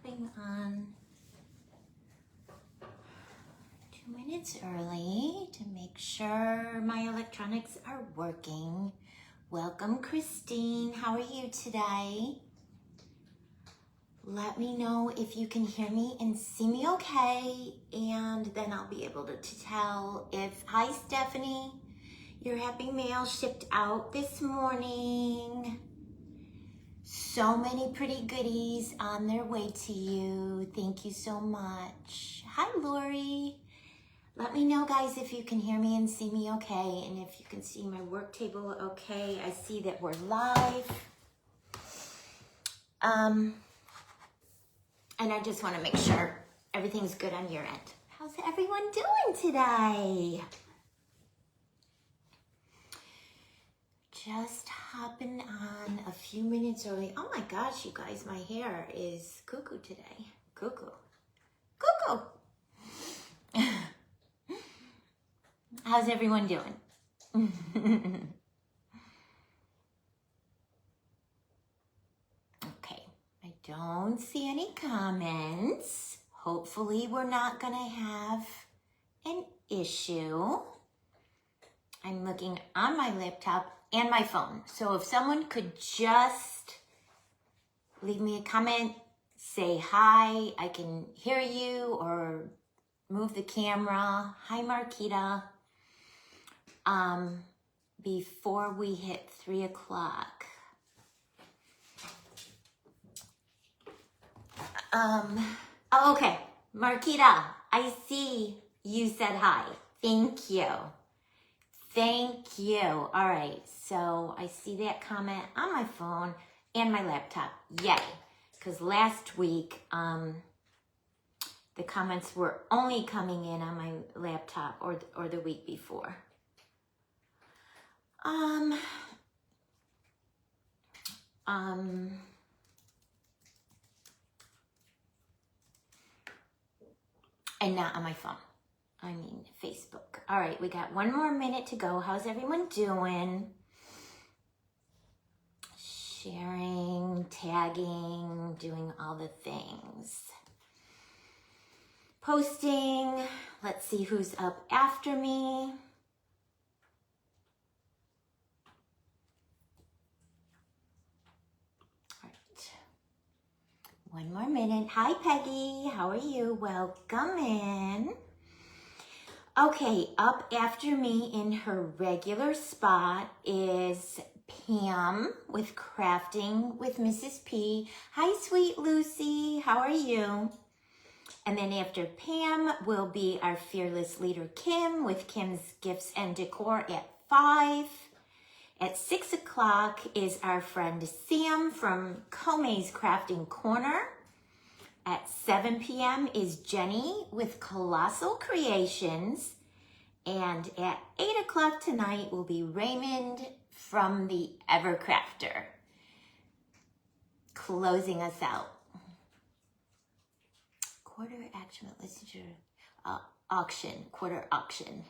hopping on 2 minutes early to make sure my electronics are working. Welcome, Christine. How are you today? Let me know if you can hear me and see me okay, and then I'll be able to tell if, hi Stephanie, your happy mail shipped out this morning. So many pretty goodies on their way to you. Thank you so much. Hi Lori. Let me know, guys, if you can hear me and see me okay, and if you can see my work table okay. I see that we're live. And I just want to make sure everything's good on your end. How's everyone doing today? Just hopping on a few minutes early. Oh my gosh, you guys, my hair is cuckoo today. Cuckoo. Cuckoo. How's everyone doing? Okay, I don't see any comments. Hopefully we're not gonna have an issue. I'm looking on my laptop and my phone. So if someone could just leave me a comment, say hi, I can hear you, or move the camera. Hi, Marquita. Before we hit 3 o'clock. Oh, okay, Marquita, I see you said hi. Thank you. Thank you. All right, so I see that comment on my phone and my laptop. Yay, because last week, the comments were only coming in on my laptop, or the week before. And not on my phone. I mean, Facebook. All right, we got 1 more minute to go. How's everyone doing? Sharing, tagging, doing all the things. Posting. Let's see who's up after me. All right. 1 more minute. Hi, Peggy. How are you? Welcome in. Okay, up after me in her regular spot is Pam with Crafting with Mrs. P. Hi, sweet Lucy. How are you? And then after Pam will be our fearless leader, Kim, with Kim's Gifts and Decor at 5. At 6 o'clock is our friend Sam from Kome's Crafting Corner. At 7 p.m. is Jenny with Colossal Creations. And at 8 o'clock tonight will be Raymond from the Evercrafter, closing us out. Quarter action, listen to auction, quarter auction.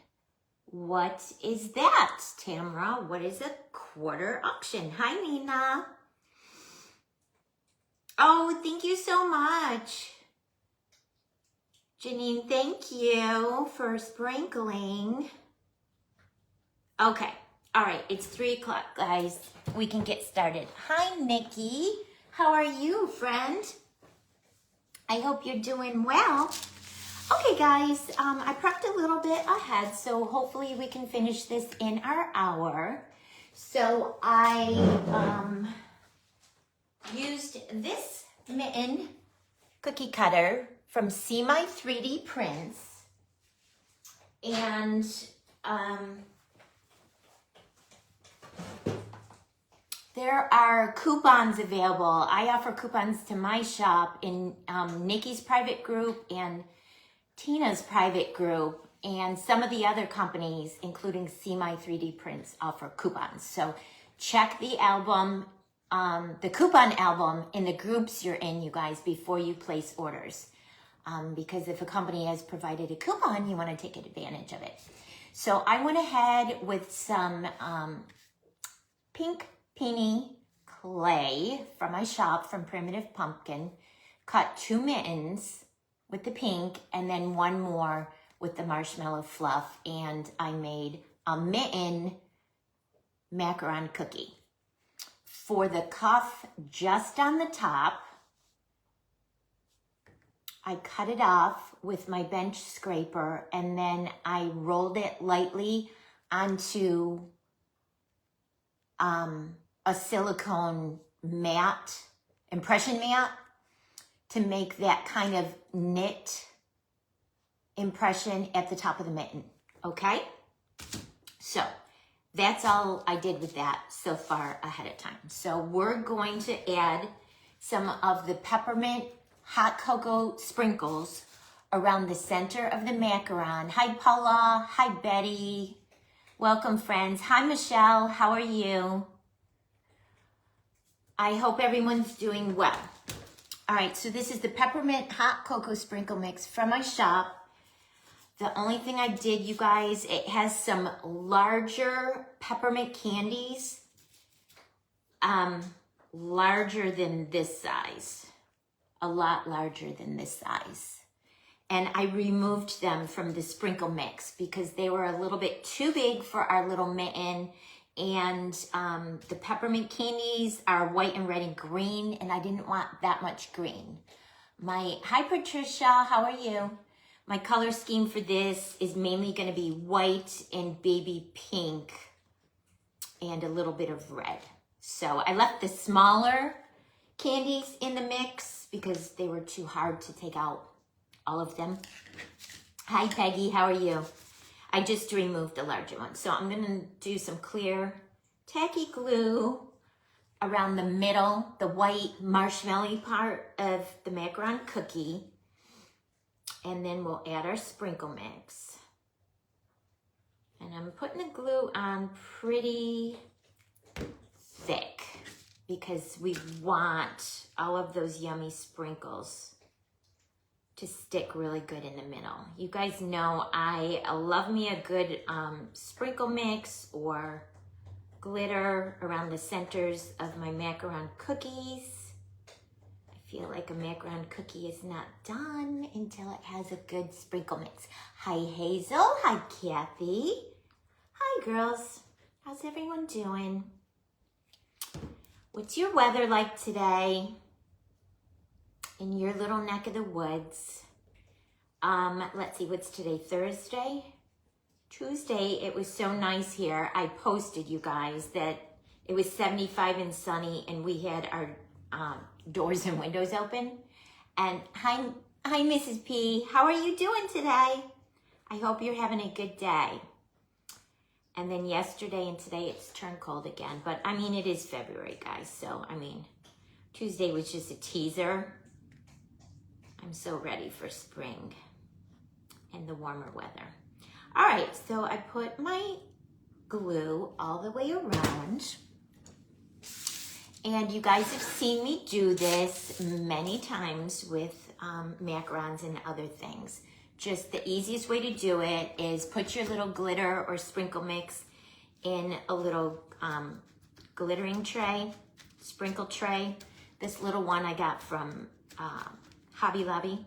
What is that, Tamra? What is a quarter auction? Hi, Nina. Oh, thank you so much. Janine, thank you for sprinkling. Okay, all right, it's 3 o'clock, guys. We can get started. Hi, Nikki. How are you, friend? I hope you're doing well. Okay, guys, I prepped a little bit ahead, so hopefully we can finish this in our hour. So I used this mitten cookie cutter from See My 3D Prints, and there are coupons available. I offer coupons to my shop in Nikki's private group and Tina's private group, and some of the other companies, including See My 3D Prints, offer coupons. So check the album, the coupon album in the groups you're in, you guys, before you place orders. Because if a company has provided a coupon, you want to take advantage of it. So I went ahead with some pink peony clay from my shop from Primitive Pumpkin. cut 2 mittens with the pink and then 1 more with the marshmallow fluff, and I made a mitten macaron cookie. For the cuff just on the top, I cut it off with my bench scraper, and then I rolled it lightly onto a silicone mat, impression mat, to make that kind of knit impression at the top of the mitten, okay? So that's all I did with that so far ahead of time. So we're going to add some of the peppermint hot cocoa sprinkles around the center of the macaron. Hi, Paula. Hi, Betty. Welcome, friends. Hi, Michelle. How are you? I hope everyone's doing well. All right, so this is the peppermint hot cocoa sprinkle mix from my shop. The only thing I did, you guys, it has some larger peppermint candies, larger than this size, a lot larger than this size. And I removed them from the sprinkle mix because they were a little bit too big for our little mitten. And the peppermint candies are white and red and green, and I didn't want that much green. Hi Patricia, how are you? My color scheme for this is mainly gonna be white and baby pink and a little bit of red. So I left the smaller candies in the mix because they were too hard to take out all of them. Hi Peggy, how are you? I just removed the larger one. So I'm gonna do some clear tacky glue around the middle, the white marshmallow part of the macaron cookie. And then we'll add our sprinkle mix. And I'm putting the glue on pretty thick because we want all of those yummy sprinkles to stick really good in the middle. You guys know I love me a good sprinkle mix or glitter around the centers of my macaron cookies. I feel like a macaron cookie is not done until it has a good sprinkle mix. Hi Hazel, hi Kathy. Hi girls, how's everyone doing? What's your weather like today in your little neck of the woods? Let's see, what's today, Thursday? Tuesday, it was so nice here. I posted, you guys, that it was 75 and sunny and we had our doors and windows open. And hi Mrs. P, how are you doing today? I hope you're having a good day. And then yesterday and today it's turned cold again, but I mean, it is February, guys. So, I mean, Tuesday was just a teaser. I'm so ready for spring and the warmer weather. All right, so I put my glue all the way around. And you guys have seen me do this many times with macarons and other things. Just the easiest way to do it is put your little glitter or sprinkle mix in a little glittering tray, sprinkle tray. This little one I got from Hobby Lobby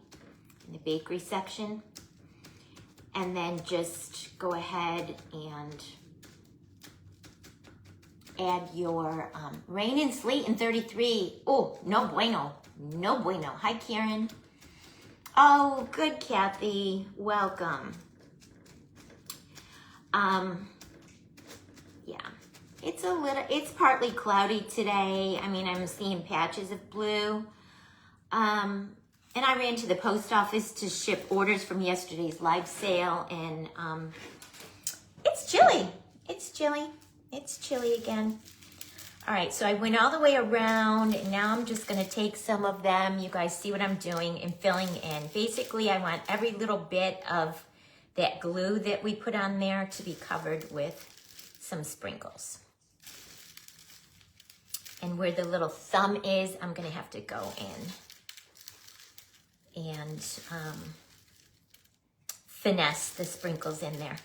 in the bakery section. And then just go ahead and add your rain and sleet in 33. Oh, no bueno, no bueno. Hi, Karen. Oh, good, Kathy. Welcome. Yeah, it's partly cloudy today. I mean, I'm seeing patches of blue. And I ran to the post office to ship orders from yesterday's live sale, and it's chilly. It's chilly. It's chilly again. All right, so I went all the way around, and now I'm just gonna take some of them. You guys see what I'm doing and filling in. Basically, I want every little bit of that glue that we put on there to be covered with some sprinkles. And where the little thumb is, I'm gonna have to go in and finesse the sprinkles in there.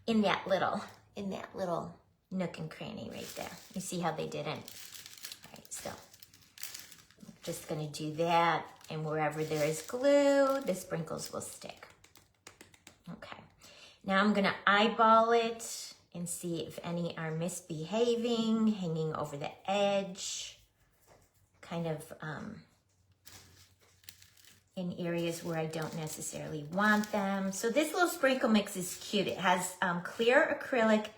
in that little nook and cranny right there. You see how they did it? All right, so Just gonna do that, and wherever there is glue, the sprinkles will stick. Okay, now I'm gonna eyeball it and see if any are misbehaving, hanging over the edge, kind of in areas where I don't necessarily want them. So this little sprinkle mix is cute. It has clear acrylic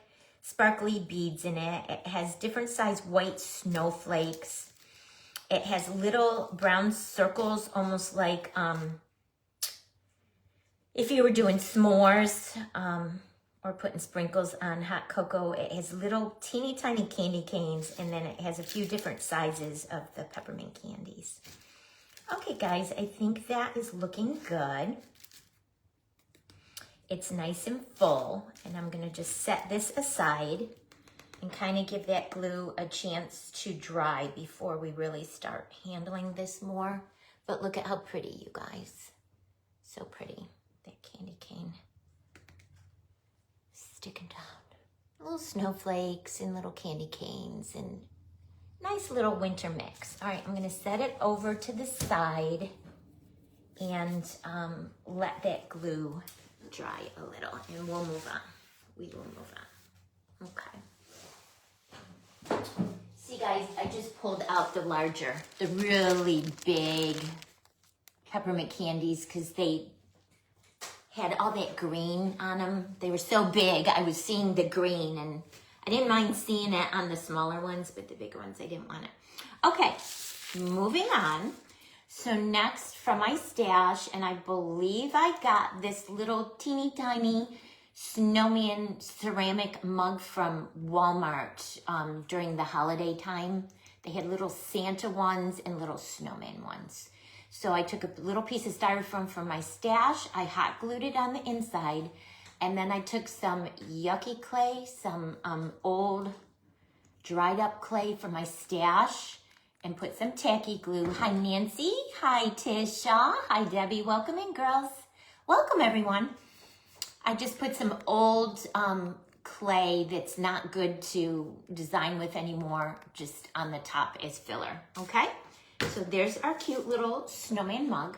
sparkly beads in it. It has different size white snowflakes. It has little brown circles, almost like if you were doing s'mores or putting sprinkles on hot cocoa. It has little teeny tiny candy canes, and then it has a few different sizes of the peppermint candies. Okay, guys, I think that is looking good. It's nice and full, and I'm gonna just set this aside and kind of give that glue a chance to dry before we really start handling this more. But look at how pretty, you guys. So pretty, that candy cane sticking down. Little snowflakes and little candy canes and nice little winter mix. All right, I'm gonna set it over to the side and let that glue dry a little, and we'll move on. We will move on. Okay. See, guys, I just pulled out the really big peppermint candies because they had all that green on them. They were so big, I was seeing the green, and I didn't mind seeing it on the smaller ones, but the bigger ones, I didn't want it. Okay, moving on. So next from my stash, and I believe I got this little teeny tiny snowman ceramic mug from Walmart during the holiday time. They had little Santa ones and little snowman ones. So I took a little piece of styrofoam from my stash, I hot glued it on the inside, and then I took some yucky clay, some old dried up clay from my stash, and put some tacky glue. Hi, Nancy. Hi, Tisha. Hi, Debbie. Welcome in, girls. Welcome, everyone. I just put some old clay that's not good to design with anymore, just on the top as filler, okay? So there's our cute little snowman mug.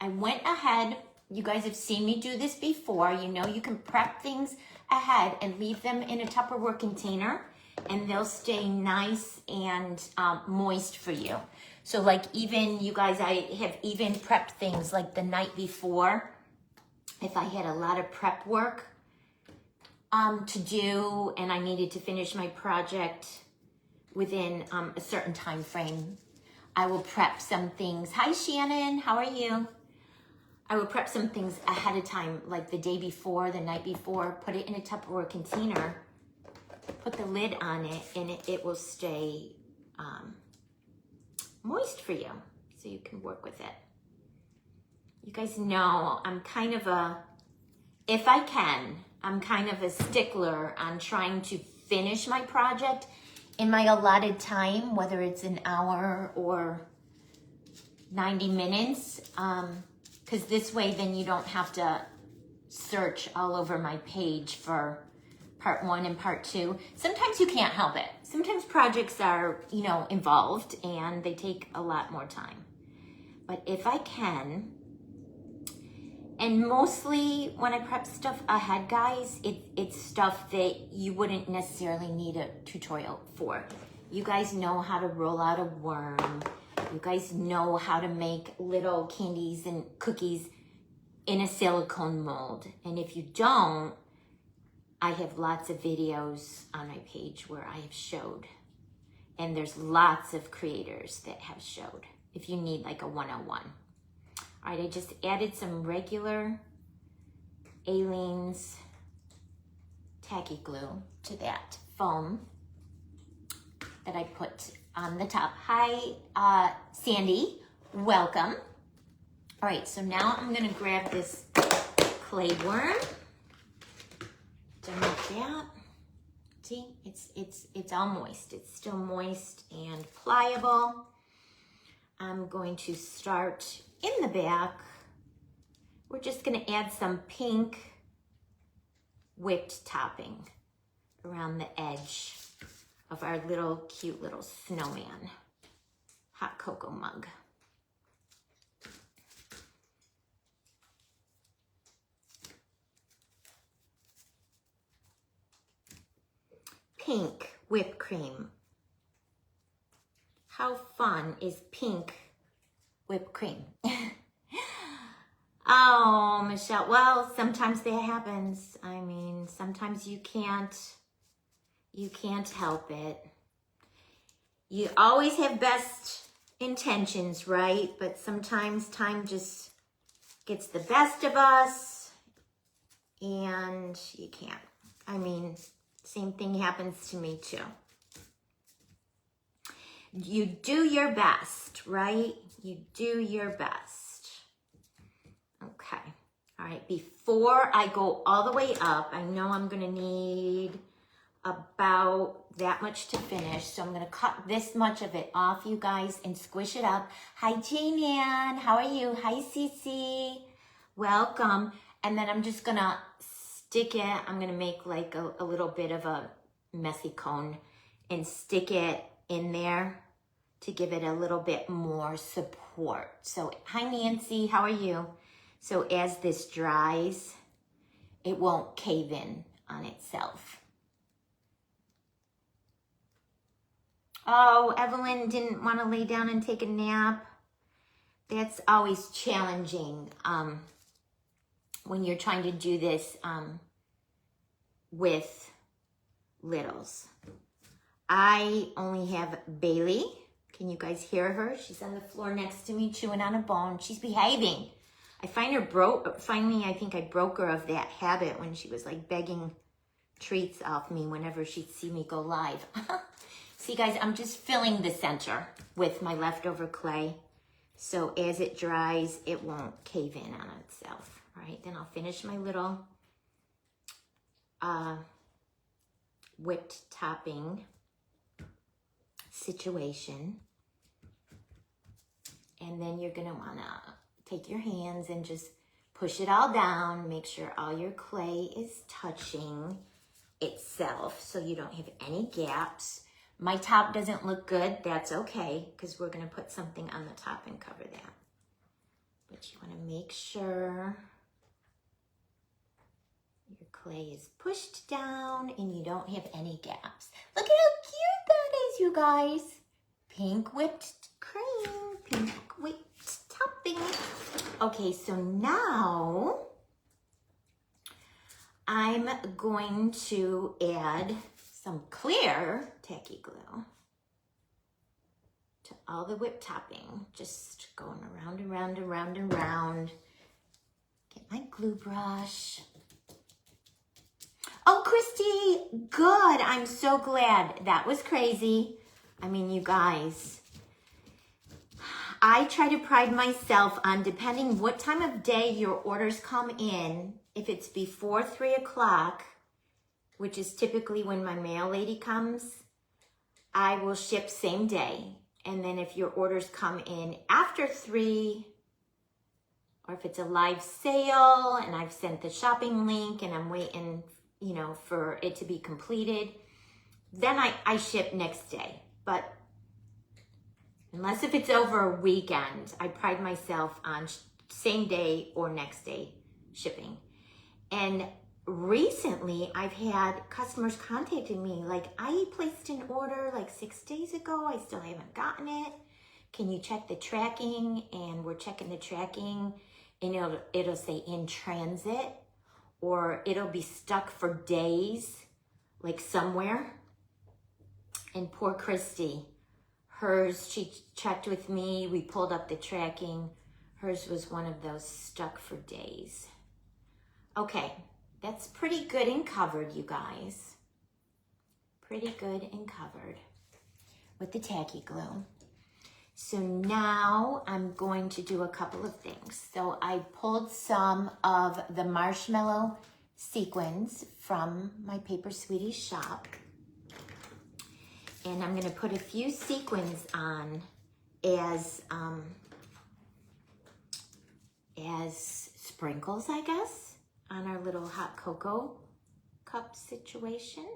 I went ahead, you guys have seen me do this before. You know you can prep things ahead and leave them in a Tupperware container, and they'll stay nice and moist for you. So like even, you guys, I have even prepped things like the night before. If I had a lot of prep work to do and I needed to finish my project within a certain time frame, I will prep some things. Hi, Shannon, how are you? I will prep some things ahead of time, like the day before, the night before, put it in a Tupperware container, put the lid on it, and it will stay moist for you, so you can work with it. You guys know I'm kind of I'm kind of a stickler on trying to finish my project in my allotted time, whether it's an hour or 90 minutes, because this way then you don't have to search all over my page for part 1 and part 2. Sometimes you can't help it. Sometimes projects are, you know, involved and they take a lot more time. But if I can, and mostly when I prep stuff ahead, guys, it's stuff that you wouldn't necessarily need a tutorial for. You guys know how to roll out a worm. You guys know how to make little candies and cookies in a silicone mold. And if you don't, I have lots of videos on my page where I have showed. And there's lots of creators that have showed if you need like a 101. All right, I just added some regular Aleene's tacky glue to that foam that I put on the top. Hi, Sandy, welcome. All right, so now I'm gonna grab this clay worm. Done with that. See, it's all moist. It's still moist and pliable. I'm going to start in the back. We're just gonna add some pink whipped topping around the edge of our little cute little snowman hot cocoa mug. pink whipped cream? How fun is pink whipped cream? Oh, Michelle, well, sometimes that happens. I mean, sometimes you can't help it. You always have best intentions, right? But sometimes time just gets the best of us and you can't. I mean, same thing happens to me too. You do your best, right? You do your best. Okay. All right. Before I go all the way up, I know I'm going to need about that much to finish. So I'm going to cut this much of it off, you guys, and squish it up. Hi, Jane Ann. How are you? Hi, Cece. Welcome. And then I'm just going to stick it. I'm going to make like a little bit of a messy cone and stick it in there to give it a little bit more support. So, hi, Nancy. How are you? So as this dries, it won't cave in on itself. Oh, Evelyn didn't want to lay down and take a nap. That's always challenging when you're trying to do this with littles. I only have Bailey. Can you guys hear her? She's on the floor next to me chewing on a bone. She's behaving. I find her finally, I think I broke her of that habit when she was like begging treats off me whenever she'd see me go live. See guys, I'm just filling the center with my leftover clay. So as it dries, it won't cave in on itself. All right, then I'll finish my little whipped topping situation. And then you're gonna wanna take your hands and just push it all down. Make sure all your clay is touching itself so you don't have any gaps. My top doesn't look good. That's okay, because we're going to put something on the top and cover that. But you want to make sure your clay is pushed down and you don't have any gaps. Look at how cute that is, you guys. Pink whipped cream, pink whipped topping. Okay, so now I'm going to add some clear tacky glue to all the whipped topping. Just going around and round and round and round. Get my glue brush. Oh, Christy, good. I'm so glad. That was crazy. I mean, you guys, I try to pride myself on, depending what time of day your orders come in, if it's before 3 o'clock, which is typically when my mail lady comes, I will ship same day. And then if your orders come in after 3, or if it's a live sale and I've sent the shopping link and I'm waiting, you know, for it to be completed, then I ship next day. But unless if it's over a weekend, I pride myself on same day or next day shipping. And recently, I've had customers contacting me like, I placed an order like 6 days ago. I still haven't gotten it. Can you check the tracking? And we're checking the tracking and it'll say in transit, or it'll be stuck for days, like somewhere. And poor Christy, hers, she checked with me. We pulled up the tracking. Hers was one of those stuck for days. Okay. That's pretty good and covered, you guys. Pretty good and covered with the tacky glue. So now I'm going to do a couple of things. So I pulled some of the marshmallow sequins from my Paper Sweeties shop. And I'm gonna put a few sequins on as sprinkles, I guess, on our little hot cocoa cup situation.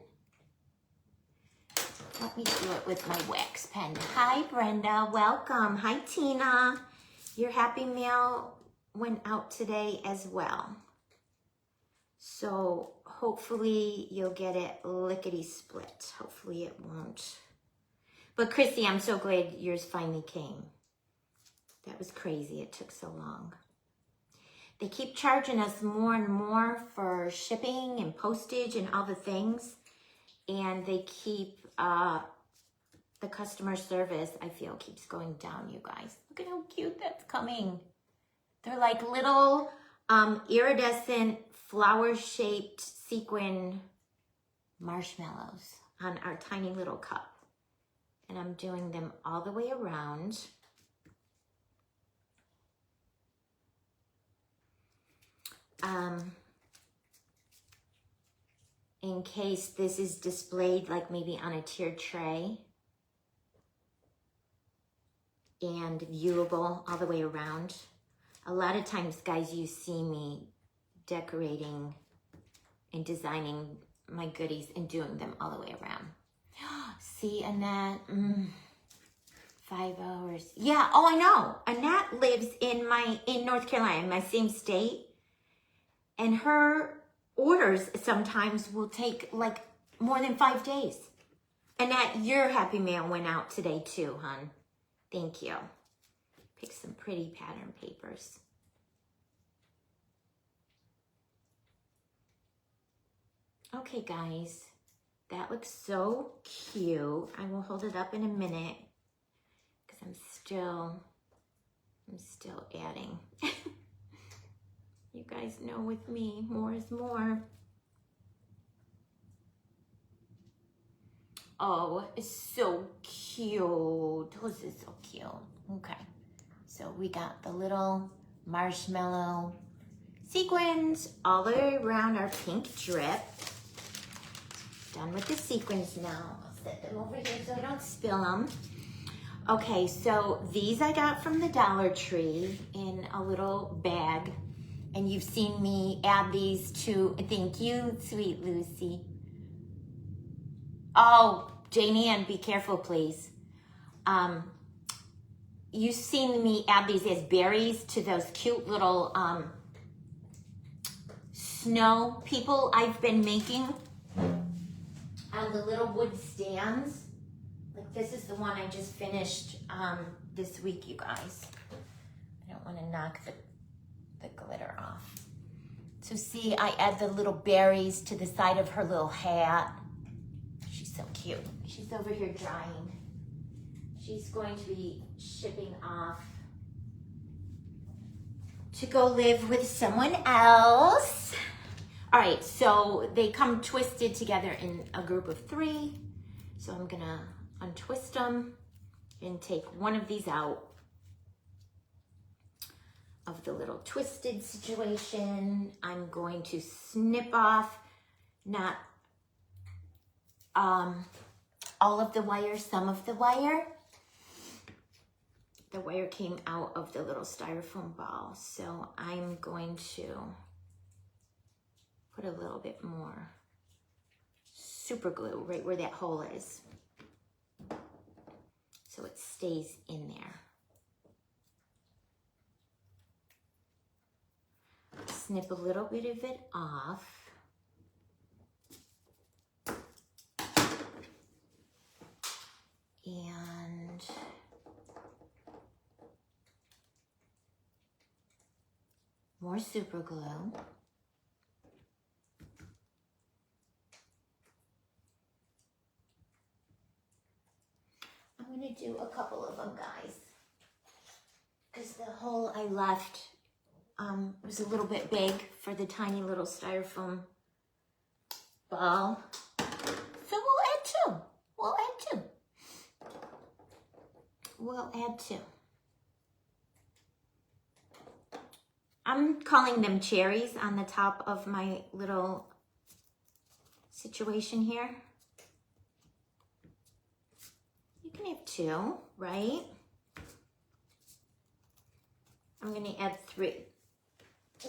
Let me do it with my wax pen. Hi, Brenda, welcome. Hi, Tina. Your happy mail went out today as well. So hopefully you'll get it lickety split. Hopefully it won't. But Chrissy, I'm so glad yours finally came. That was crazy. It took so long. They keep charging us more and more for shipping and postage and all the things. And they keep, the customer service, I feel, keeps going down, you guys. Look at how cute that's coming. They're like little iridescent flower-shaped sequin marshmallows on our tiny little cup. And I'm doing them all the way around. In case this is displayed like maybe on a tiered tray and viewable all the way around. A lot of times, guys, you see me decorating and designing my goodies and doing them all the way around. See, Annette, 5 hours. Yeah, oh, I know. Annette lives in North Carolina, in my same state. And her orders sometimes will take like more than 5 days. Annette, your Happy Mail went out today too, hon. Thank you. Pick some pretty pattern papers. Okay, guys, that looks so cute. I will hold it up in a minute because I'm still adding. You guys know with me, more is more. Oh, it's so cute. This is so cute. Okay, so we got the little marshmallow sequins all the way around our pink drip. Done with the sequins now. I'll set them over here so I don't spill them. Okay, so these I got from the Dollar Tree in a little bag. And you've seen me add these to, thank you, sweet Lucy. Oh, Janie Ann, be careful, please. You've seen me add these as berries to those cute little snow people I've been making on the little wood stands. Like this is the one I just finished this week, you guys. I don't want to knock the glitter off. So see, I add the little berries to the side of her little hat. She's so cute. She's over here drying. She's going to be shipping off to go live with someone else. All right, so they come twisted together in a group of 3. So I'm gonna untwist them and take one of these out of the little twisted situation. I'm going to snip off, not all of the wire, some of the wire. The wire came out of the little styrofoam ball, so I'm going to put a little bit more super glue right where that hole is, so it stays in there. Snip a little bit of it off. And more super glue. I'm going to do a couple of them, guys, because the hole I left was a little bit big for the tiny little styrofoam ball. So we'll add 2. We'll add 2. We'll add 2. I'm calling them cherries on the top of my little situation here. You can have 2, right? I'm going to add 3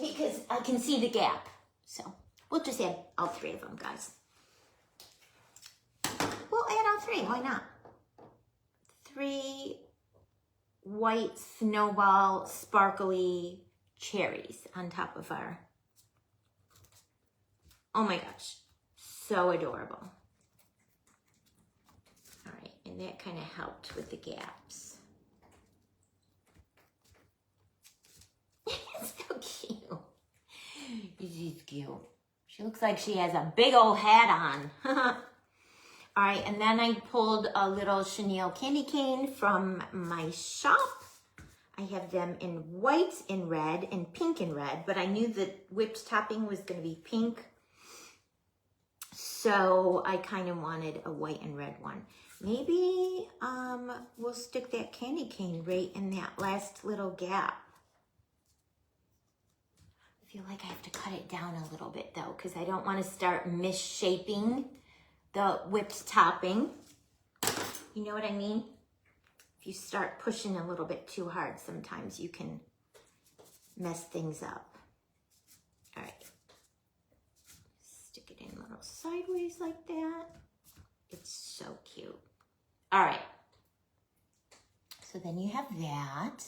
because I can see the gap. So we'll just add all 3 of them, guys. We'll add all 3. Why not? 3 white snowball sparkly cherries on top of our Oh my gosh, so adorable. All right, and that kind of helped with the gaps. It's so cute. She's cute. She looks like she has a big old hat on. All right, and then I pulled a little chenille candy cane from my shop. I have them in white and red and pink and red, but I knew that whipped topping was going to be pink. So I kind of wanted a white and red one. Maybe we'll stick that candy cane right in that last little gap. I feel like I have to cut it down a little bit though, because I don't want to start misshaping the whipped topping. You know what I mean? If you start pushing a little bit too hard, sometimes you can mess things up. All right. Stick it in a little sideways like that. It's so cute. All right. So then you have that.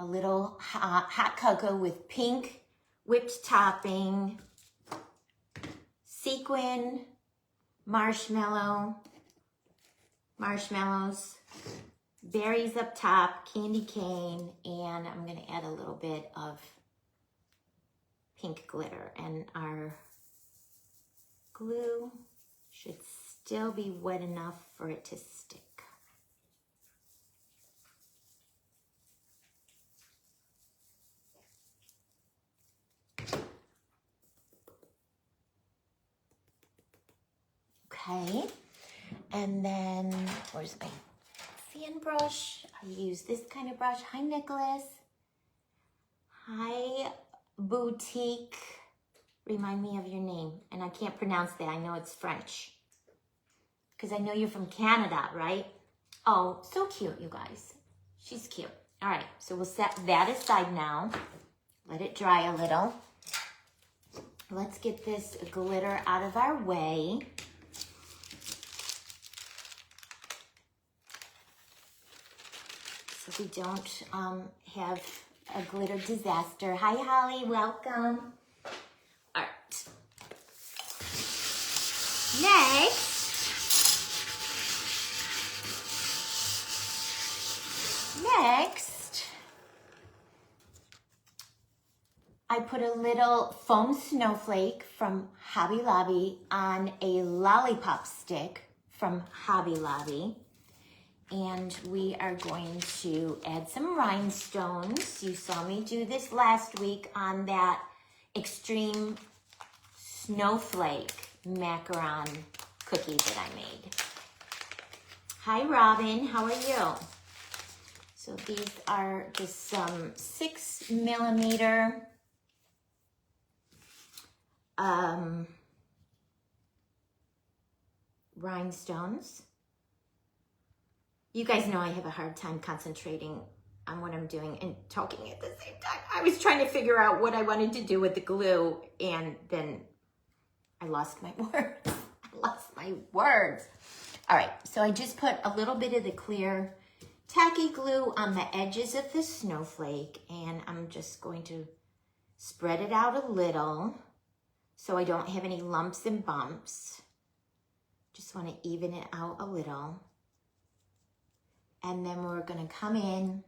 A little hot cocoa with pink whipped topping, sequin, marshmallows, berries up top, candy cane, and I'm going to add a little bit of pink glitter. And our glue should still be wet enough for it to stick. Okay, and then where's my fan brush? I use this kind of brush. Hi, Nicholas. Hi, Boutique. Remind me of your name. And I can't pronounce that. I know it's French. Because I know you're from Canada, right? Oh, so cute, you guys. She's cute. All right, so we'll set that aside now. Let it dry a little. Let's get this glitter out of our way. So we don't have a glitter disaster. Hi, Holly, welcome. All right. Next, I put a little foam snowflake from Hobby Lobby on a lollipop stick from Hobby Lobby. And we are going to add some rhinestones. You saw me do this last week on that extreme snowflake macaron cookie that I made. Hi, Robin, how are you? So these are just some 6mm rhinestones. You guys know I have a hard time concentrating on what I'm doing and talking at the same time. I was trying to figure out what I wanted to do with the glue, and then I lost my words. All right, so I just put a little bit of the clear tacky glue on the edges of the snowflake, and I'm just going to spread it out a little so I don't have any lumps and bumps. Just want to even it out a little. And then we're gonna come in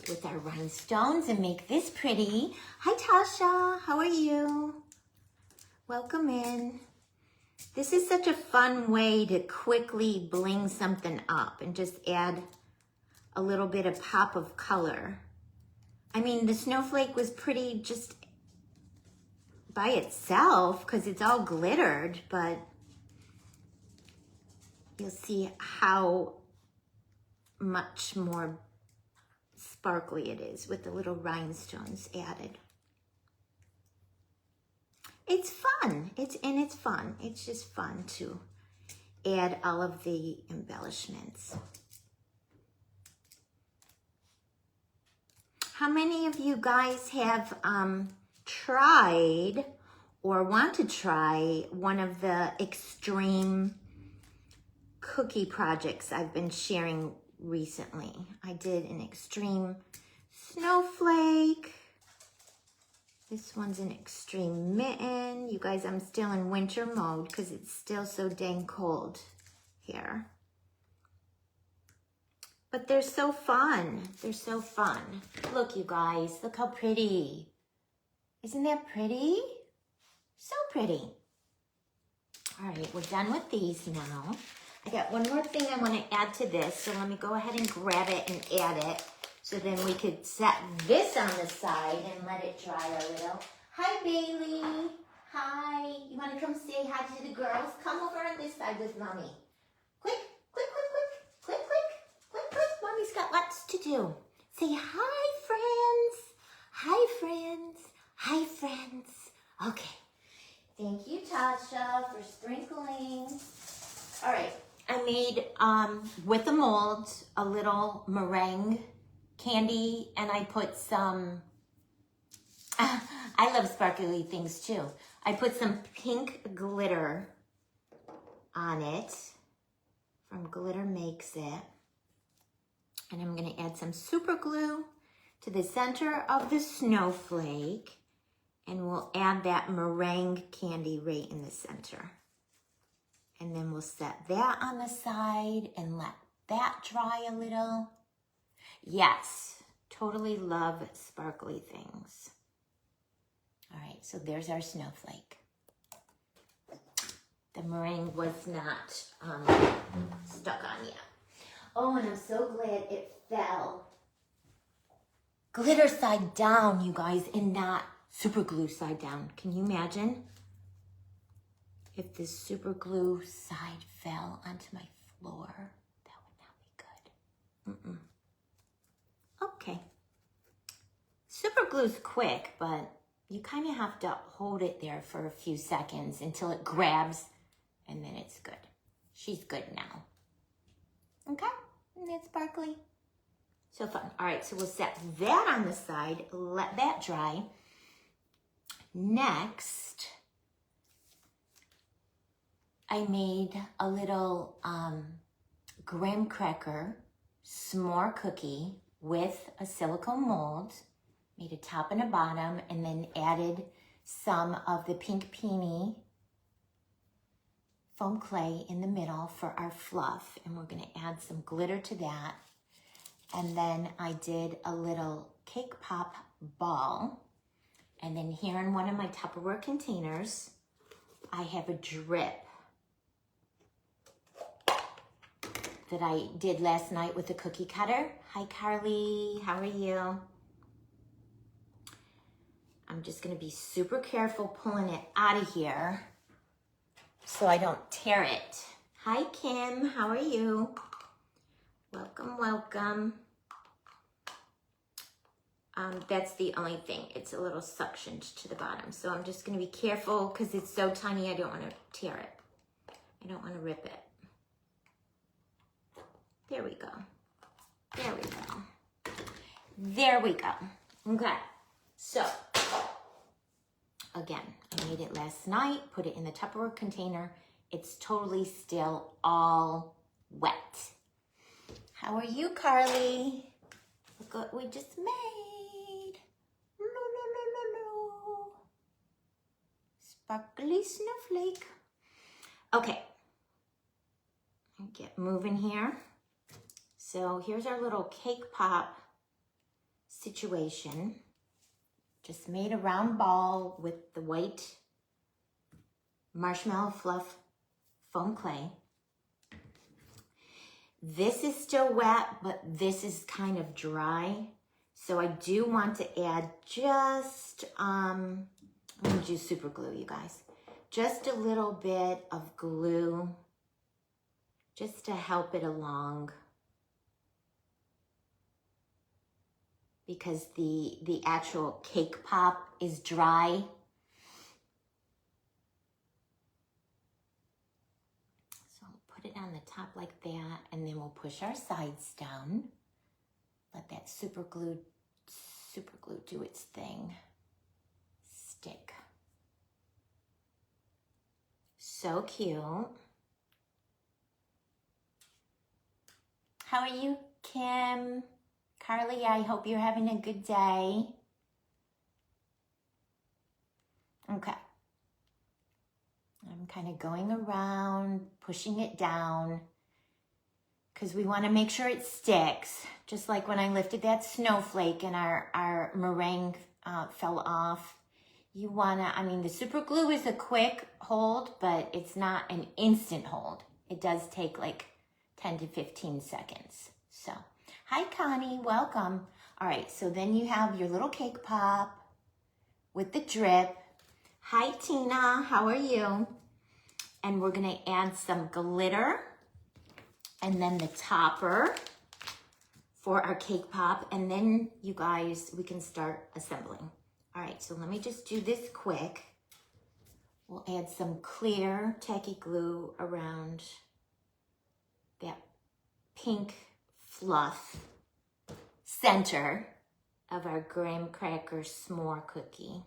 with our rhinestones and make this pretty. Hi, Tasha, how are you? Welcome in. This is such a fun way to quickly bling something up and just add a little bit of pop of color. I mean, the snowflake was pretty just by itself because it's all glittered, but you'll see how much more sparkly it is with the little rhinestones added. It's fun. It's fun. It's just fun to add all of the embellishments. How many of you guys have tried or want to try one of the extreme cookie projects I've been sharing recently? I did an extreme snowflake, This one's an extreme mitten. You guys, I'm still in winter mode because it's still so dang cold here. But they're so fun. They're so fun. Look, you guys, look how pretty. Isn't that pretty? So pretty. All right, we're done with these now. I got one more thing I want to add to this, so let me go ahead and grab it and add it. So then we could set this on the side and let it dry a little. Hi, Bailey. Hi. You want to come say hi to the girls? Come over on this side with Mommy. Quick, quick, quick, quick, quick, quick, quick, quick. Mommy's got lots to do. Say hi, friends. Hi, friends. Hi, friends. Okay. Thank you, Tasha, for sprinkling. All right. I made, with the mold, a little meringue candy, and I put some, I love sparkly things too. I put some pink glitter on it from Glitter Makes It. And I'm gonna add some super glue to the center of the snowflake, and we'll add that meringue candy right in the center. And then we'll set that on the side and let that dry a little. Yes, totally love sparkly things. All right, so there's our snowflake. The meringue was not stuck on yet. Oh, and I'm so glad it fell glitter side down, you guys, and not super glue side down. Can you imagine if the super glue side fell onto my floor? That would not be good. Okay. Super glue's quick, but you kind of have to hold it there for a few seconds until it grabs, and then it's good. She's good now. Okay? Isn't that sparkly? So fun. All right, so we'll set that on the side, let that dry. Next, I made a little graham cracker s'more cookie with a silicone mold, made a top and a bottom, and then added some of the pink peony foam clay in the middle for our fluff, and we're gonna add some glitter to that. And then I did a little cake pop ball, and then here in one of my Tupperware containers, I have a drip that I did last night with a cookie cutter. Hi, Carly, how are you? I'm just gonna be super careful pulling it out of here so I don't tear it. Hi, Kim, how are you? Welcome, welcome. That's the only thing. It's a little suctioned to the bottom. So I'm just gonna be careful because it's so tiny, I don't wanna tear it. I don't wanna rip it. There we go. There we go. There we go. Okay, so again, I made it last night, put it in the Tupperware container. It's totally still all wet. How are you, Carly? Look what we just made. Sparkly snowflake. Okay, get moving here. So here's our little cake pop situation. Just made a round ball with the white marshmallow fluff foam clay. This is still wet, but this is kind of dry. So I do want to add just, I'm gonna do super glue, you guys. Just a little bit of glue, just to help it along. Because the actual cake pop is dry. So I'll put it on the top like that, and then we'll push our sides down. Let that super glue do its thing. Stick. So cute. How are you, Kim? Carly, I hope you're having a good day. Okay. I'm kind of going around, pushing it down, because we want to make sure it sticks. Just like when I lifted that snowflake and our meringue fell off. You want to, I mean, the super glue is a quick hold, but it's not an instant hold. It does take like 10 to 15 seconds. So, hi Connie, welcome. All right, so then you have your little cake pop with the drip. Hi Tina, how are you? And we're gonna add some glitter and then the topper for our cake pop. And then you guys, we can start assembling. All right, so let me just do this quick. We'll add some clear tacky glue around that pink fluff center of our graham cracker s'more cookie.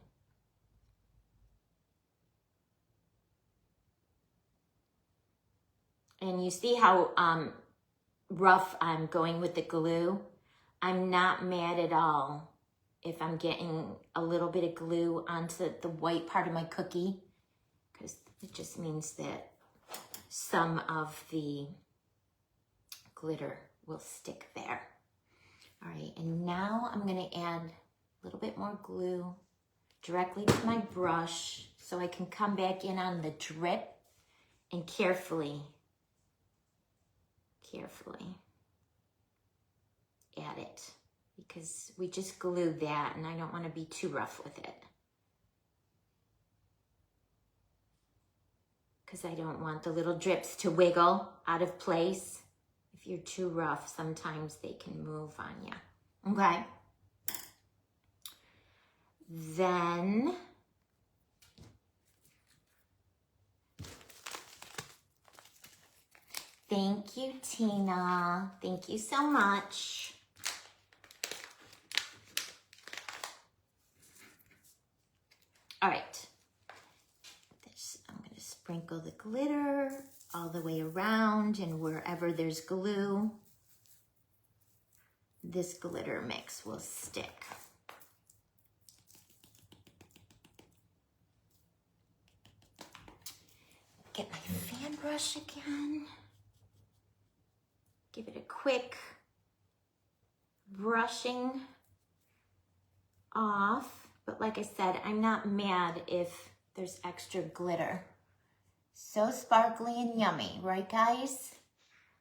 And you see how rough I'm going with the glue? I'm not mad at all if I'm getting a little bit of glue onto the white part of my cookie, because it just means that some of the glitter will stick there. All right, and now I'm gonna add a little bit more glue directly to my brush so I can come back in on the drip and carefully add it, because we just glued that and I don't want to be too rough with it, because I don't want the little drips to wiggle out of place. If you're too rough, sometimes they can move on you. Okay. Then thank you, Tina. Thank you so much. All right. I'm going to sprinkle the glitter all the way around, and wherever there's glue, this glitter mix will stick. Get my fan brush again. Give it a quick brushing off. But like I said, I'm not mad if there's extra glitter. So sparkly and yummy, right guys?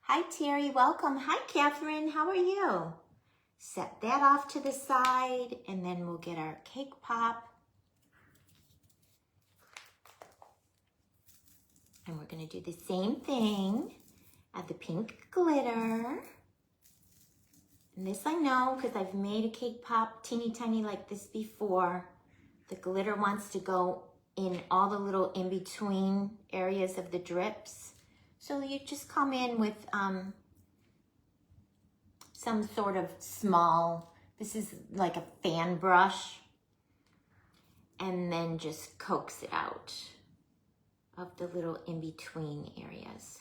Hi Terry, welcome. Hi Catherine, how are you? Set that off to the side, and then we'll get our cake pop. And we're gonna do the same thing. Add the pink glitter. And this I know because I've made a cake pop teeny tiny like this before. The glitter wants to go in all the little in-between areas of the drips. So you just come in with some sort of small, this is like a fan brush, and then just coax it out of the little in-between areas.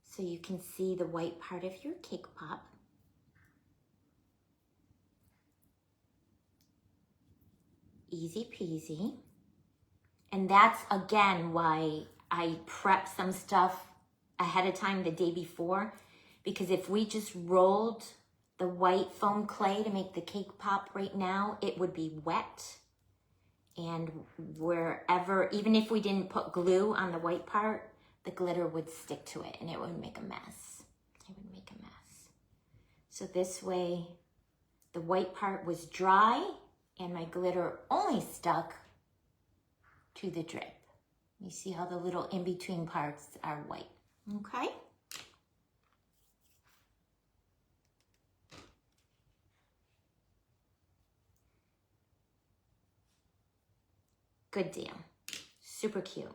So you can see the white part of your cake pop. Easy peasy. And that's again why I prep some stuff ahead of time the day before, because if we just rolled the white foam clay to make the cake pop right now, it would be wet. And wherever, even if we didn't put glue on the white part, the glitter would stick to it and it would make a mess. It would make a mess. So this way, the white part was dry and my glitter only stuck to the drip. You see how the little in-between parts are white, okay? Good deal, super cute.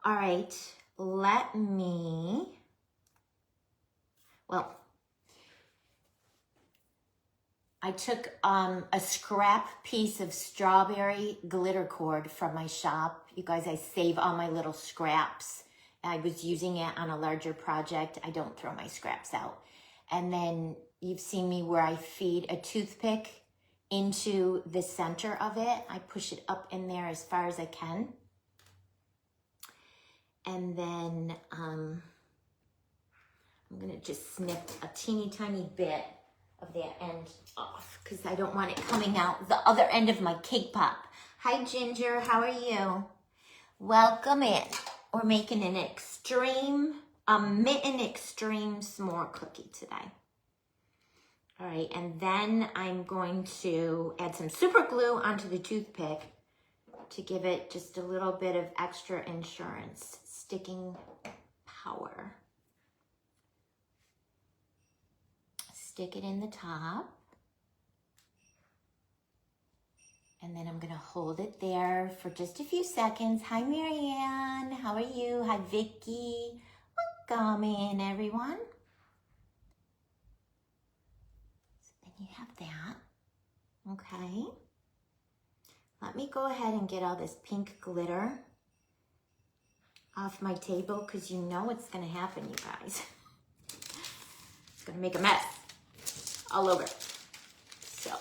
All right, let me, well, I took a scrap piece of strawberry glitter cord from my shop. You guys, I save all my little scraps. I was using it on a larger project. I don't throw my scraps out. And then you've seen me where I feed a toothpick into the center of it. I push it up in there as far as I can. And then I'm gonna just snip a teeny tiny bit of that end off because I don't want it coming out the other end of my cake pop. Hi Ginger, how are you? Welcome in. We're making an Mitten Extreme s'more cookie today. All right, and then I'm going to add some super glue onto the toothpick to give it just a little bit of extra insurance, sticking power. Stick it in the top. And then I'm gonna hold it there for just a few seconds. Hi, Marianne, how are you? Hi, Vicky. Welcome in, everyone. So then you have that, okay. Let me go ahead and get all this pink glitter off my table because you know what's gonna happen, you guys. It's gonna make a mess all over. So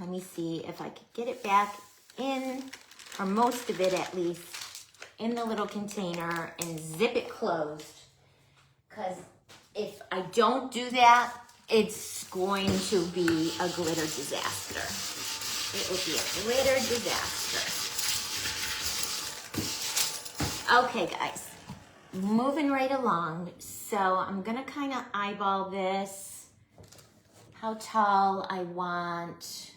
let me see if I could get it back in, or most of it at least, in the little container and zip it closed. Because if I don't do that, it's going to be a glitter disaster. It will be a glitter disaster. Okay, guys, moving right along. So I'm gonna kind of eyeball this, how tall I want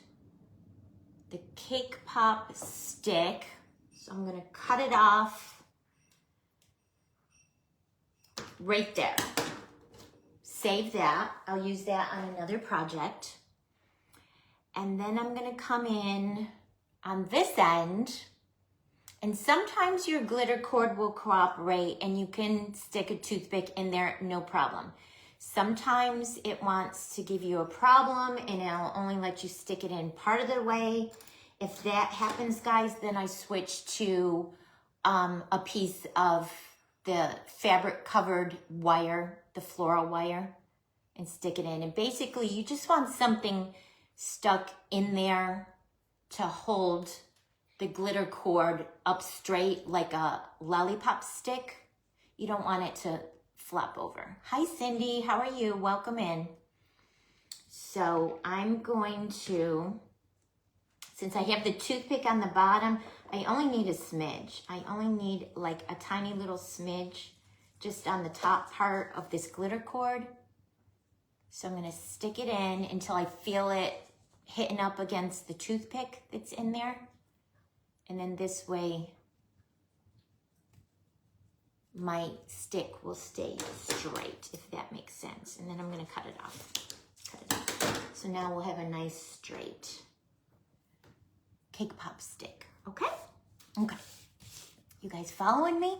the cake pop stick. So I'm gonna cut it off right there. Save that. I'll use that on another project. And then I'm gonna come in on this end, and sometimes your glitter cord will cooperate and you can stick a toothpick in there, no problem. Sometimes it wants to give you a problem and it'll only let you stick it in part of the way. If that happens, guys, then I switch to a piece of the fabric covered wire, the floral wire, and stick it in. And basically you just want something stuck in there to hold the glitter cord up straight like a lollipop stick. You don't want it to flop over. Hi Cindy, how are you? Welcome in. So I'm going to, since I have the toothpick on the bottom, I only need a smidge. I only need like a tiny little smidge just on the top part of this glitter cord. So I'm gonna stick it in until I feel it hitting up against the toothpick that's in there. And then this way, my stick will stay straight, if that makes sense. And then I'm gonna cut it off. Cut it off. So now we'll have a nice straight cake pop stick, okay? Okay. You guys following me?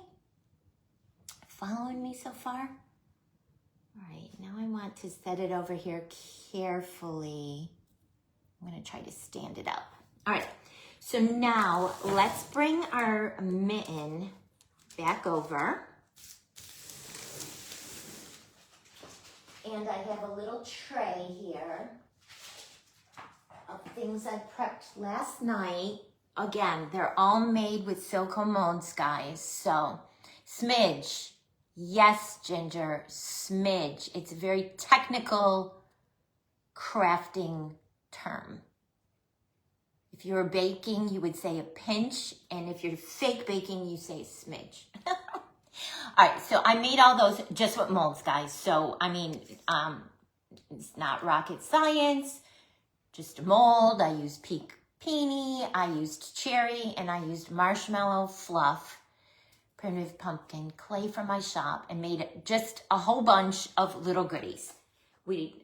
Following me so far? All right, now I want to set it over here carefully. I'm gonna try to stand it up. All right, so now let's bring our mitten back over. And I have a little tray here of things I prepped last night. Again, they're all made with silicone molds, guys. So, smidge. Yes, Ginger, smidge. It's a very technical crafting term. If you're baking, you would say a pinch, and if you're fake baking, you say smidge. All right, so I made all those just with molds, guys. So, I mean, it's not rocket science, just a mold. I used peony, I used cherry, and I used marshmallow fluff, primitive pumpkin, clay from my shop, and made it just a whole bunch of little goodies.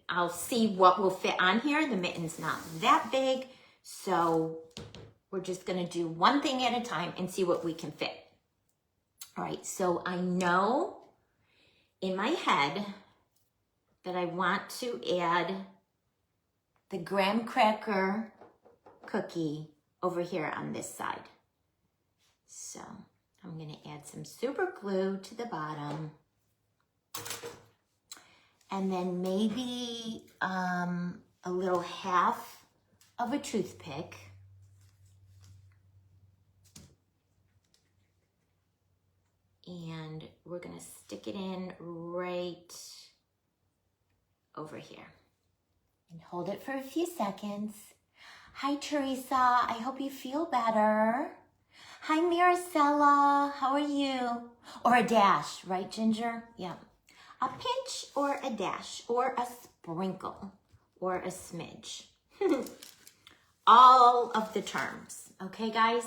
I'll see what will fit on here. The mitten's not that big, so we're just gonna do one thing at a time and see what we can fit. All right, so I know in my head that I want to add the graham cracker cookie over here on this side. So I'm gonna add some super glue to the bottom. And then maybe a little half of a toothpick. And we're gonna stick it in right over here and hold it for a few seconds. Hi, Teresa, I hope you feel better. Hi, Maricela, how are you? Or a dash, right, Ginger? Yeah. A pinch or a dash or a sprinkle or a smidge. All of the terms, okay, guys?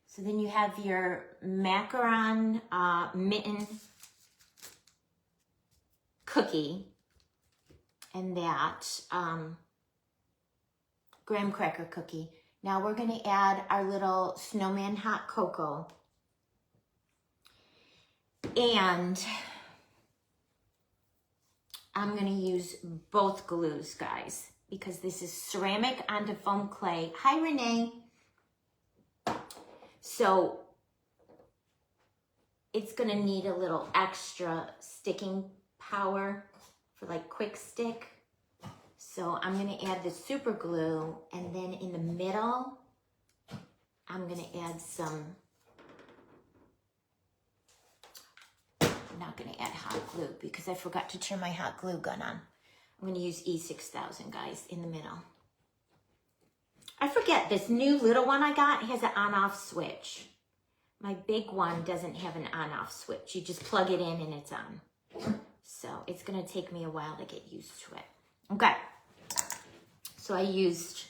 So then you have your macaron mitten cookie and that graham cracker cookie. Now we're gonna add our little snowman hot cocoa. And I'm gonna use both glues, guys, because this is ceramic onto foam clay. Hi, Renee. So it's gonna need a little extra sticking power for like quick stick. So I'm gonna add the super glue, and then in the middle, I'm gonna add some, I'm not gonna add hot glue because I forgot to turn my hot glue gun on. I'm gonna use E6000, guys, in the middle. I forget, this new little one I got has an on-off switch. My big one doesn't have an on-off switch. You just plug it in and it's on. So it's gonna take me a while to get used to it. Okay, so I used,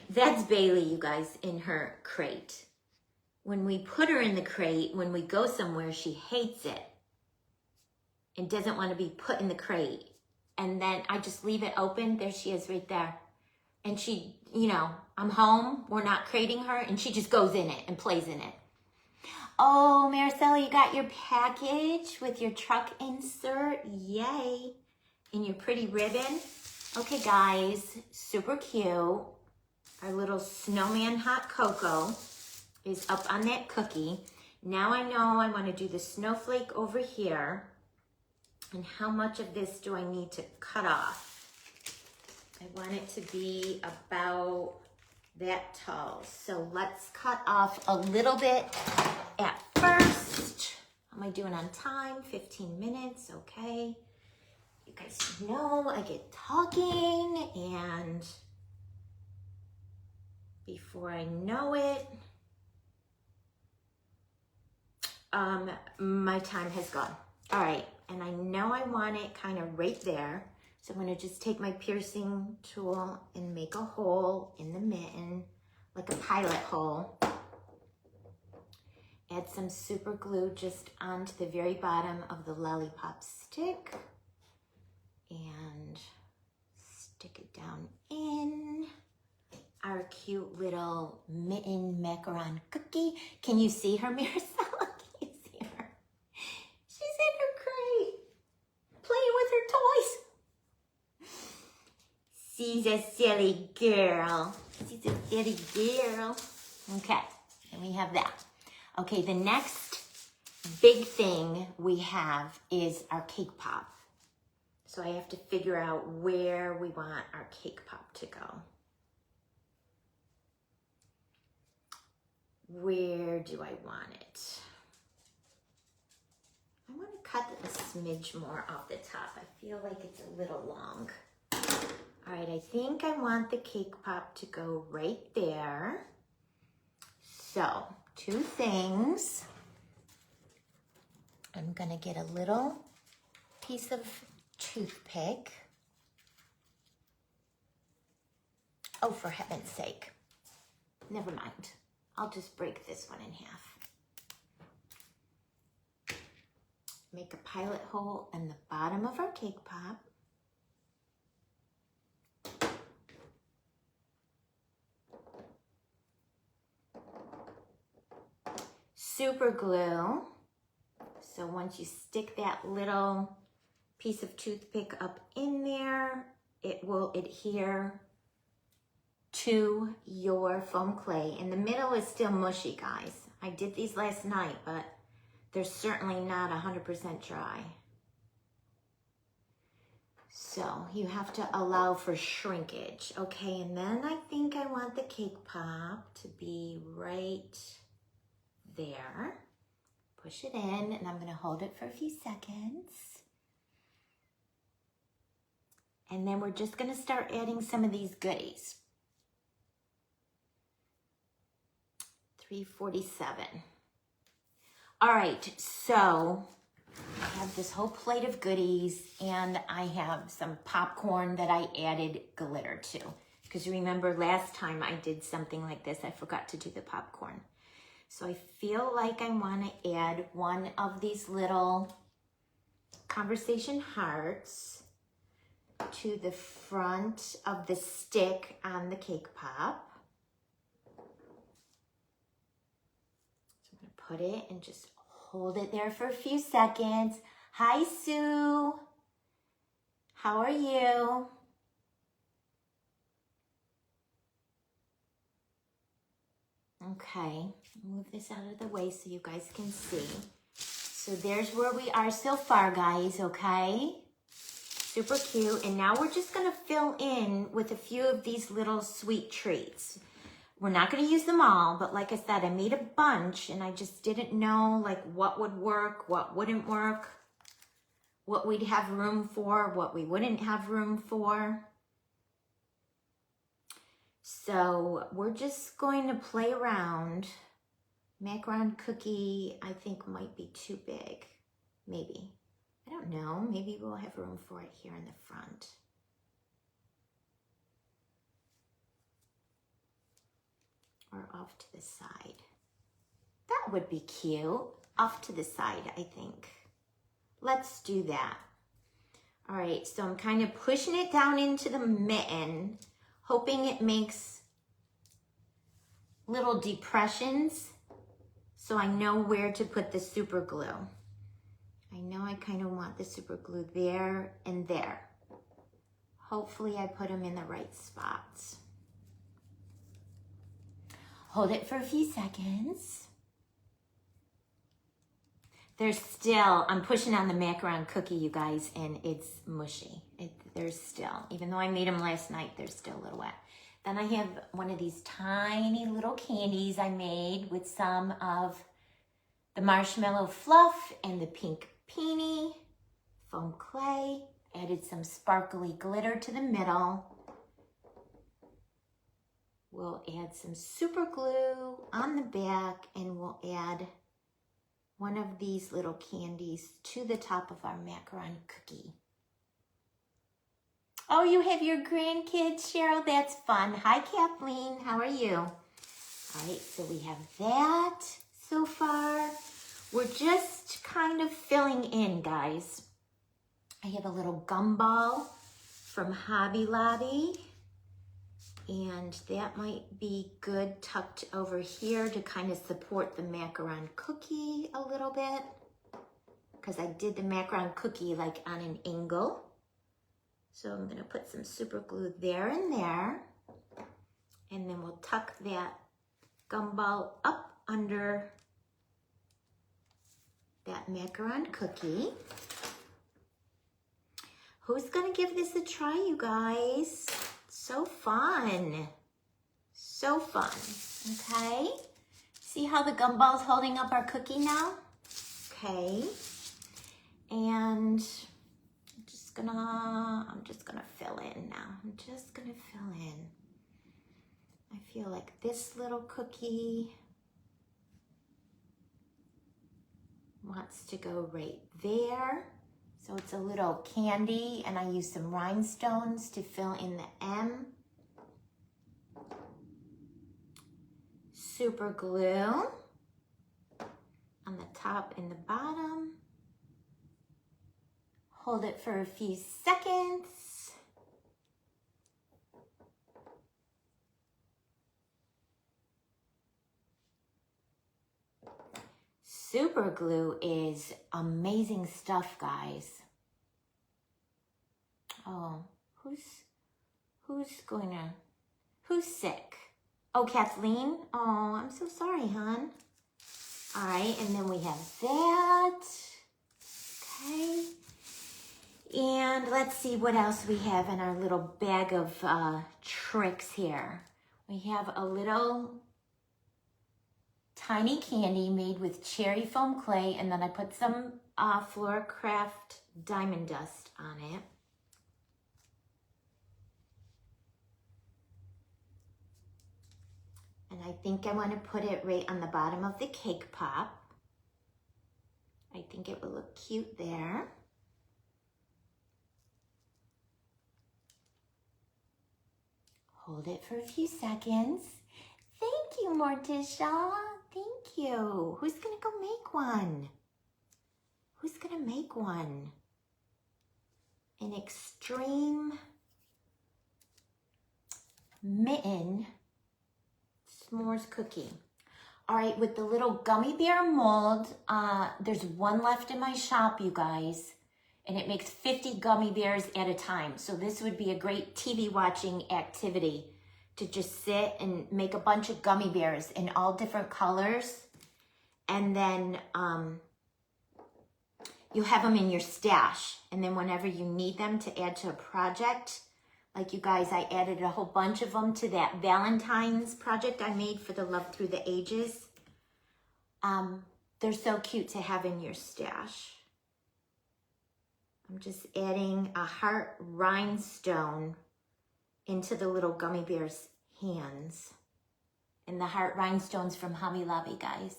that's Bailey, you guys, in her crate. When we put her in the crate, when we go somewhere, she hates it and doesn't want to be put in the crate. And then I just leave it open. There she is right there. And she, you know, I'm home, we're not crating her, and she just goes in it and plays in it. Oh, Maricela, you got your package with your truck insert. Yay. And your pretty ribbon. Okay, guys, super cute. Our little snowman hot cocoa is up on that cookie. Now I know I want to do the snowflake over here. And how much of this do I need to cut off? I want it to be about that tall. So let's cut off a little bit at first. How am I doing on time? 15 minutes, okay. You guys know I get talking, and before I know it, my time has gone. All right, and I know I want it kind of right there. So I'm gonna just take my piercing tool and make a hole in the mitten, like a pilot hole. Add some super glue just onto the very bottom of the lollipop stick and stick it down in our cute little Mitten Macaron cookie. Can you see her, Maricela? Can you see her? She's in her crate, playing with her toys. She's a silly girl. She's a silly girl. Okay, and we have that. Okay, the next big thing we have is our cake pop. So I have to figure out where we want our cake pop to go. Where do I want it? I want to cut a smidge more off the top. I feel like it's a little long. All right, I think I want the cake pop to go right there. So, two things. I'm gonna get a little piece of toothpick. Oh, for heaven's sake. Never mind. I'll just break this one in half. Make a pilot hole in the bottom of our cake pop. Super glue. So once you stick that little piece of toothpick up in there, it will adhere to your foam clay. And the middle is still mushy, guys. I did these last night, but they're certainly not 100% dry. So you have to allow for shrinkage. Okay, and then I think I want the cake pop to be right there. Push it in, and I'm gonna hold it for a few seconds. And then we're just gonna start adding some of these goodies. 347. All right, so I have this whole plate of goodies, and I have some popcorn that I added glitter to. Because you remember last time I did something like this, I forgot to do the popcorn. So I feel like I want to add one of these little conversation hearts to the front of the stick on the cake pop. So I'm going to put it and just hold it there for a few seconds. Hi, Sue. How are you? Okay, move this out of the way so you guys can see. So there's where we are so far, guys, okay? Super cute. And now we're just gonna fill in with a few of these little sweet treats. We're not gonna use them all, but like I said, I made a bunch and I just didn't know like what would work, what wouldn't work, what we'd have room for, what we wouldn't have room for. So we're just going to play around. Macaron cookie, I think might be too big, maybe. I don't know, maybe we'll have room for it here in the front. Or off to the side. That would be cute. Off to the side, I think. Let's do that. All right, so I'm kind of pushing it down into the mitten, hoping it makes little depressions so I know where to put the super glue. I know I kind of want the super glue there and there. Hopefully I put them in the right spots. Hold it for a few seconds. There's still, I'm pushing on the macaron cookie, you guys, and it's mushy. There's still, even though I made them last night, they're still a little wet. Then I have one of these tiny little candies I made with some of the marshmallow fluff and the pink peony, foam clay, added some sparkly glitter to the middle. We'll add some super glue on the back, and we'll add one of these little candies to the top of our macaron cookie. Oh, you have your grandkids, Cheryl? That's fun. Hi, Kathleen. How are you? All right, so we have that so far. We're just kind of filling in, guys. I have a little gumball from Hobby Lobby, and that might be good tucked over here to kind of support the macaron cookie a little bit, because I did the macaron cookie like on an angle. So I'm gonna put some super glue there and there, and then we'll tuck that gumball up under that macaron cookie. Who's gonna give this a try, you guys? So fun. So fun, okay? See how the gumball's holding up our cookie now? Okay, and I'm just gonna fill in now. I'm just gonna fill in. I feel like this little cookie wants to go right there. So it's a little candy, and I use some rhinestones to fill in the M. Super glue on the top and the bottom. Hold it for a few seconds. Super glue is amazing stuff, guys. Oh, who's sick? Oh, Kathleen. Oh, I'm so sorry, hon. All right, and then we have that. Okay. And let's see what else we have in our little bag of tricks here. We have a little tiny candy made with cherry foam clay, and then I put some Floorcraft diamond dust on it. And I think I want to put it right on the bottom of the cake pop. I think it will look cute there. Hold it for a few seconds. Thank you, Morticia. Thank you. Who's gonna go make one? Who's gonna make one? An extreme mitten s'mores cookie. All right, with the little gummy bear mold, there's one left in my shop, you guys, and it makes 50 gummy bears at a time. So this would be a great TV watching activity to just sit and make a bunch of gummy bears in all different colors. And then you have them in your stash. And then whenever you need them to add to a project, like you guys, I added a whole bunch of them to that Valentine's project I made for the Love Through the Ages. They're so cute to have in your stash. I'm just adding a heart rhinestone into the little gummy bear's hands. And the heart rhinestones from Hobby Lobby, guys.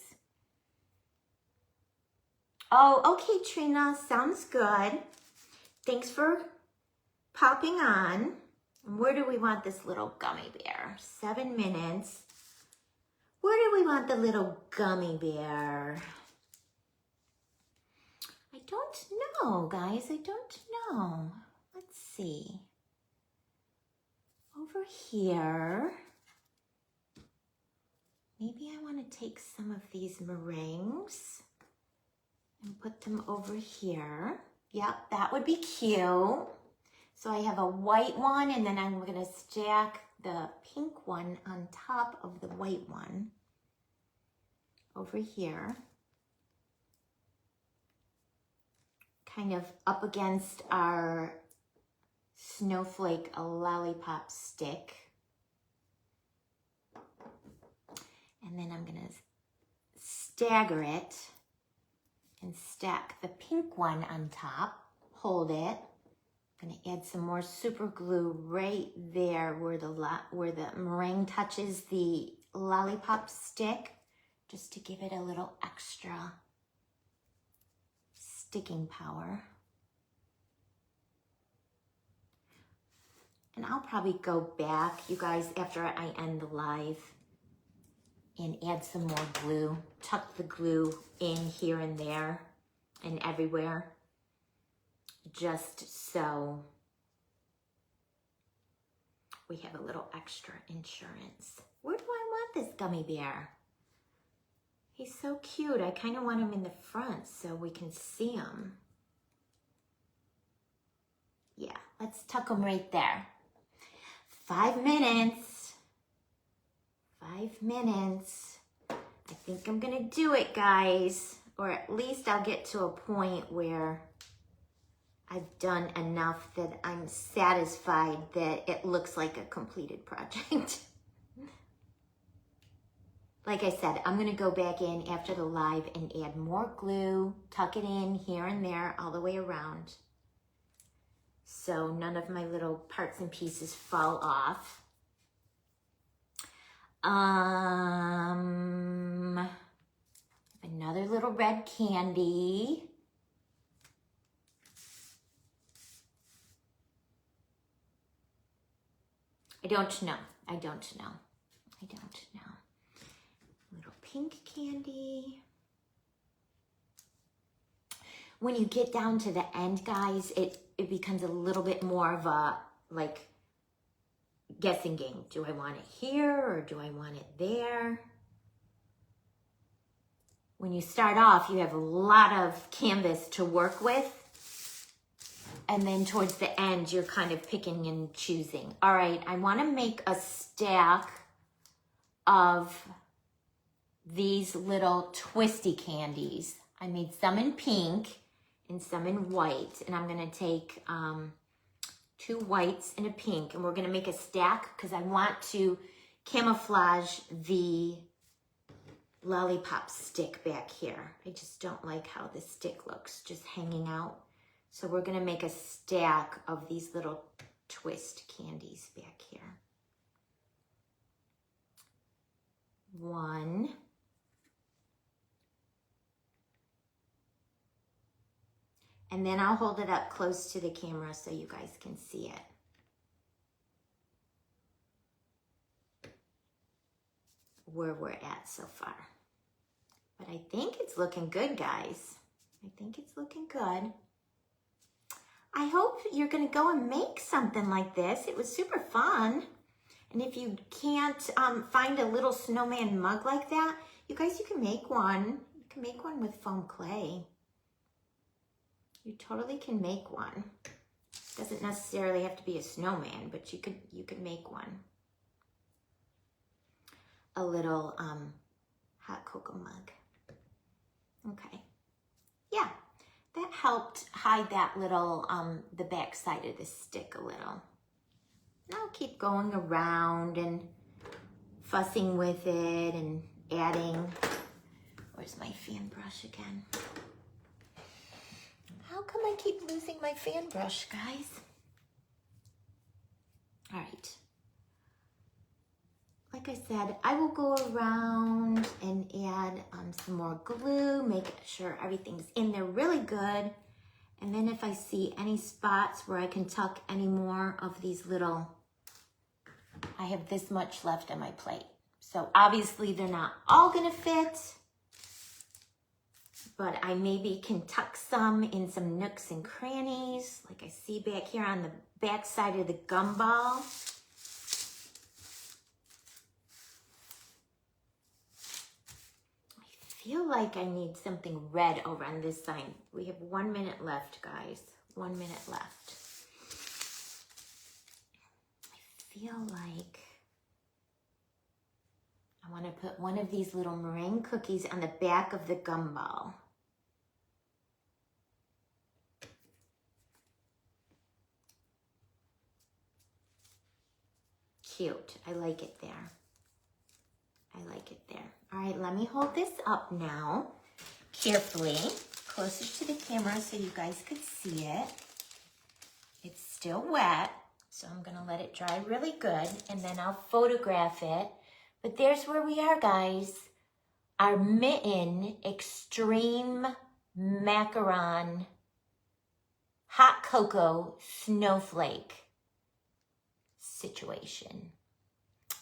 Oh, okay, Trina, sounds good. Thanks for popping on. Where do we want this little gummy bear? 7 minutes. Where do we want the little gummy bear? I don't know, guys. I don't know. Let's see. Over here. Maybe I want to take some of these meringues and put them over here. Yep, that would be cute. So I have a white one, and then I'm going to stack the pink one on top of the white one over here. Kind of up against our snowflake lollipop stick. And then I'm going to stagger it and stack the pink one on top. Hold it. I'm going to add some more super glue right there where the meringue touches the lollipop stick, just to give it a little extra sticking power. And I'll probably go back, you guys, after I end the live and add some more glue. Tuck the glue in here and there and everywhere, just so we have a little extra insurance. Where do I want this gummy bear? He's so cute. I kind of want him in the front so we can see him. Yeah, let's tuck him right there. 5 minutes. 5 minutes. I think I'm gonna do it, guys. Or at least I'll get to a point where I've done enough that I'm satisfied that it looks like a completed project. Like I said, I'm gonna go back in after the live and add more glue, tuck it in here and there, all the way around, so none of my little parts and pieces fall off. Another little red candy. I don't know. Little pink candy. When you get down to the end, guys, it becomes a little bit more of a, like, guessing game. Do I want it here or do I want it there? When you start off, you have a lot of canvas to work with. And then towards the end, you're kind of picking and choosing. All right, I want to make a stack of these little twisty candies. I made some in pink and some in white. And I'm gonna take 2 whites and a pink, and we're gonna make a stack because I want to camouflage the lollipop stick back here. I just don't like how the stick looks just hanging out. So we're gonna make a stack of these little twist candies back here. 1. And then I'll hold it up close to the camera so you guys can see it. Where we're at so far. But I think it's looking good, guys. I think it's looking good. I hope you're gonna go and make something like this. It was super fun. And if you can't find a little snowman mug like that, you guys, you can make one. You can make one with foam clay. You totally can make one. Doesn't necessarily have to be a snowman, but you could make one. A little hot cocoa mug. Okay. Yeah, that helped hide that little, the back side of the stick a little. Now I'll keep going around and fussing with it and adding. Where's my fan brush again? How come I keep losing my fan brush, guys? All right. Like I said, I will go around and add some more glue, make sure everything's in there really good. And then if I see any spots where I can tuck any more of these little, I have this much left on my plate. So obviously they're not all gonna fit, but I maybe can tuck some in some nooks and crannies, like I see back here on the back side of the gumball. I feel like I need something red over on this side. We have 1 minute left, guys. 1 minute left. I feel like I want to put one of these little meringue cookies on the back of the gumball. Cute. I like it there. I like it there. All right, let me hold this up now, carefully, closer to the camera so you guys could see it. It's still wet, so I'm gonna let it dry really good, and then I'll photograph it. But there's where we are, guys. Our Mitten Extreme Macaron Hot Cocoa Snowflake situation.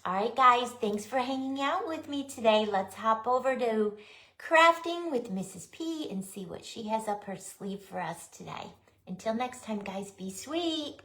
All right, guys, thanks for hanging out with me today. Let's hop over to crafting with Mrs. P and see what she has up her sleeve for us today. Until next time, guys, be sweet.